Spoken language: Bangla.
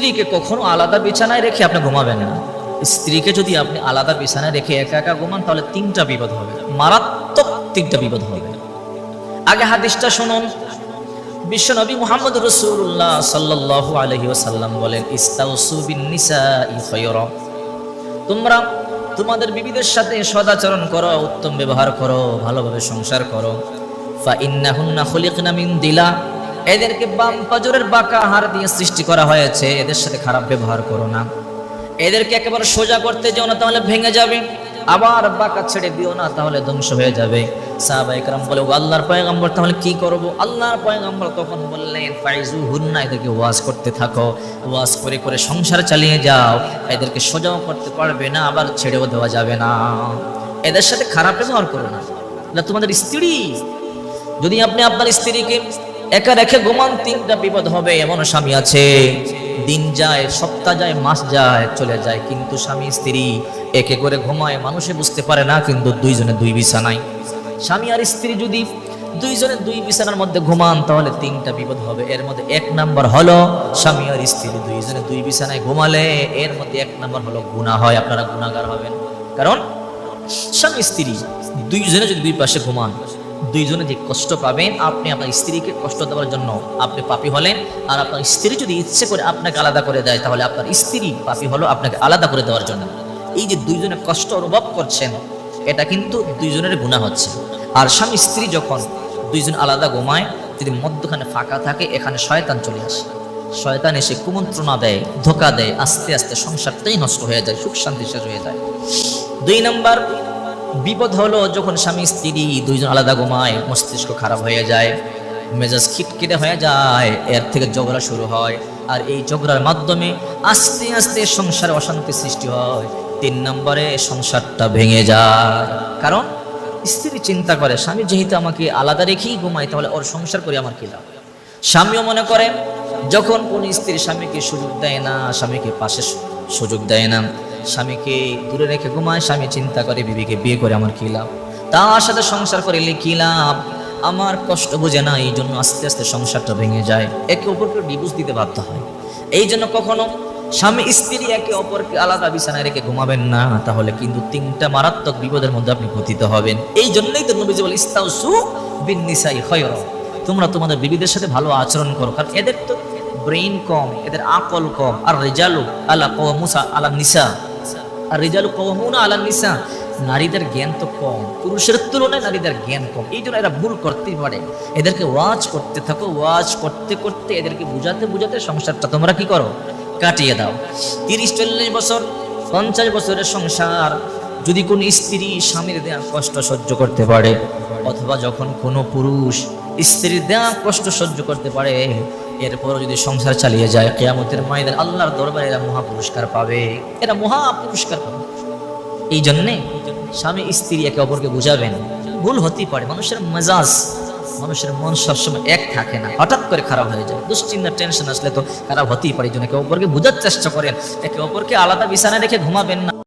স্ত্রীকে কখনো আলাদা বিছানায় রেখে আপনি ঘুমাবেন না। স্ত্রীকে যদি আপনি আলাদা বিছানায় রেখে একা একা ঘুমান তাহলে তিনটা বিপদ হবে, মারাত্মক তিনটা বিপদ হবে। আগে হাদিসটা শুনুন। বিশ্বনবী মুহাম্মদ রাসূলুল্লাহ সাল্লাল্লাহু আলাইহি ওয়াসাল্লাম বলেন, ইস্তাউসু বিন নিসাই খায়রা, তোমরা তোমাদের বিবিদের সাথে সদাচরণ করো, উত্তম ব্যবহার করো, ভালোভাবে সংসার করো। ফা ইন্নাহুন্না খুলিকনা মিন দিলা, এদেরকে বাম পাজরের বাঁকা হাড় দিয়ে সৃষ্টি করা হয়েছে, এদের সাথে খারাপ ব্যবহার করো না। এদেরকে একেবারে সোজা করতে যাও না, তাহলে ভেঙে যাবে। আবার বাঁকা ছেড়ে দিও না, তাহলে ধ্বংস হয়ে যাবে। সাহাবায়ে কেরাম বলে, ও আল্লাহর পয়গম্বর, তাহলে কি করব? আল্লাহর পয়গম্বর তখন বললেন, ফাইজুহুন্না, এদেরকে ওয়াজ করতে থাকো, ওয়াজ করে করে সংসার চালিয়ে যাও। এদেরকে সোজাও করতে পারবে না, আবার ছেড়েও দেওয়া যাবে না। এদের সাথে খারাপ ব্যবহার করো না। এটা তোমাদের স্ত্রী। যদি আপনি আপনার স্ত্রীকে একা রেখে ঘুমান, তিনটা বিপদ হবে। এমন স্বামী আছে, দিন যায়, সপ্তাহ যায়, মাস যায়, চলে যায়, কিন্তু স্বামী স্ত্রী একে করে ঘুমায়, মানুষে বুঝতে পারে না, কিন্তু দুইজনে দুই বিছানায়। স্বামী আর স্ত্রী যদি দুইজনে দুই বিছানার মধ্যে ঘুমান তাহলে তিনটা বিপদ হবে। এর মধ্যে এক নাম্বার হলো, স্বামী আর স্ত্রী দুইজনে দুই বিছানায় ঘুমালে এর মধ্যে এক নাম্বার হলো গুনাহ হয়, আপনারা গুনাহগার হবেন। কারণ স্বামী স্ত্রী দুইজনে যদি দুই পাশে ঘুমান, দুইজনে যে কষ্ট পাবেন, আপনি আপনার স্ত্রীকে কষ্ট দেওয়ার জন্য আপনি পাপী হলেন। আর আপনার স্ত্রী যদি ইচ্ছে করে আপনাকে আলাদা করে দেয়, তাহলে আপনার স্ত্রী পাপী হলো আপনাকে আলাদা করে দেওয়ার জন্য। এই যে দুইজনে কষ্ট অনুভব করছেন, এটা কিন্তু দুইজনের গুনাহ হচ্ছে। আর স্বামী স্ত্রী যখন দুইজন আলাদা ঘুমায়, যদি মধ্যখানে ফাঁকা থাকে, এখানে শয়তান চলে আসে। শয়তান এসে কুমন্ত্রণা দেয়, ধোকা দেয়, আস্তে আস্তে সংসারটাই নষ্ট হয়ে যায়, সুখ শান্তি শেষ হয়ে যায়। দুই নাম্বার বিপদ হলো, যখন স্বামী স্ত্রী দুইজন আলাদা ঘুমায়, মস্তিষ্ক খারাপ হয়ে যায়, মেজাজ খিটখিটে হয়ে যায়, এর থেকে ঝগড়া শুরু হয়। আর এই ঝগড়ার মাধ্যমে আস্তে আস্তে সংসারে অশান্তি সৃষ্টি হয়। তিন নম্বরে সংসারটা ভেঙে যায়। কারণ স্ত্রী চিন্তা করে, স্বামী যেহেতু আমাকে আলাদা রেখেই ঘুমায়, তাহলে ওর সংসার করে আমার কি লাভ। স্বামীও মনে করে, যখন কোন স্ত্রী স্বামীকে সুযোগ দেয় না, স্বামীকে পাশে সুযোগ দেয় না, স্বামীকে দূরে রেখে ঘুমায়, স্বামী চিন্তা করে, বিবিকে বিয়ে করে আমার কি লাভ, তার সাথে সংসার করলে কি লাভ, আমার কষ্ট বোঝে না। এই জন্য আস্তে আস্তে সংসারটা ভেঙে যায়, একে অপরকে ডিভোর্স দিতে বাধ্য হয়। এই জন্য কখনো স্বামী স্ত্রী একে অপরকে আলাদা বিছানায় রেখে ঘুমাবেন না, তাহলে কিন্তু তিনটা মারাত্মক বিপদের মধ্যে আপনি পতিত হবেন। এই জন্যই তো নবীজি বলেন, ইস্তাউসু বিন নিসাই খায়রা, তোমরা তোমাদের বিবিদের সাথে ভালো আচরণ করো। কারণ এদের তো ব্রেইন কম, এদের আকল কম। আর রিজালু আলা কওমুসা আলা নিসা, আর রিজালু কওমুনা আলা নিসা, নারীদের জ্ঞান তো কম, পুরুষের তুলনায় নারীদের জ্ঞান কম। এই জন্য এরা ভুল করতেই পারে। এদেরকে ওয়াজ করতে থাকো, ওয়াজ করতে করতে এদেরকে বুঝাতে বুঝাতে সংসারটা তোমরা কি করো, কাটিয়ে দাও। 30-40 বছর 50 বছরের সংসার যদি কোন স্ত্রী স্বামীর দেয়া কষ্ট সহ্য করতে পারে, অথবা যখন কোনো পুরুষ স্ত্রীর দেয়া কষ্ট সহ্য করতে পারে, এরপর যদি সংসার চালিয়ে যায়, কিয়ামতের ময়দানে আল্লাহর দরবারে এরা মহা পুরস্কার পাবে, এরা মহা পুরস্কার পাবে। এই জন্যে স্বামী স্ত্রী একে অপরকে বুঝাবেন। ভুল হতেই পারে, মানুষের মেজাজ, মানুষের মন সবসময় এক থাকে না, হঠাৎ করে খারাপ হয়ে যায়। দুশ্চিন্তা টেনশন আসলে তো খারাপ হতেই পারে। এই জন্য একে অপরকে বোঝার চেষ্টা করেন, একে অপরকে আলাদা বিছানায় রেখে ঘুমাবেন না।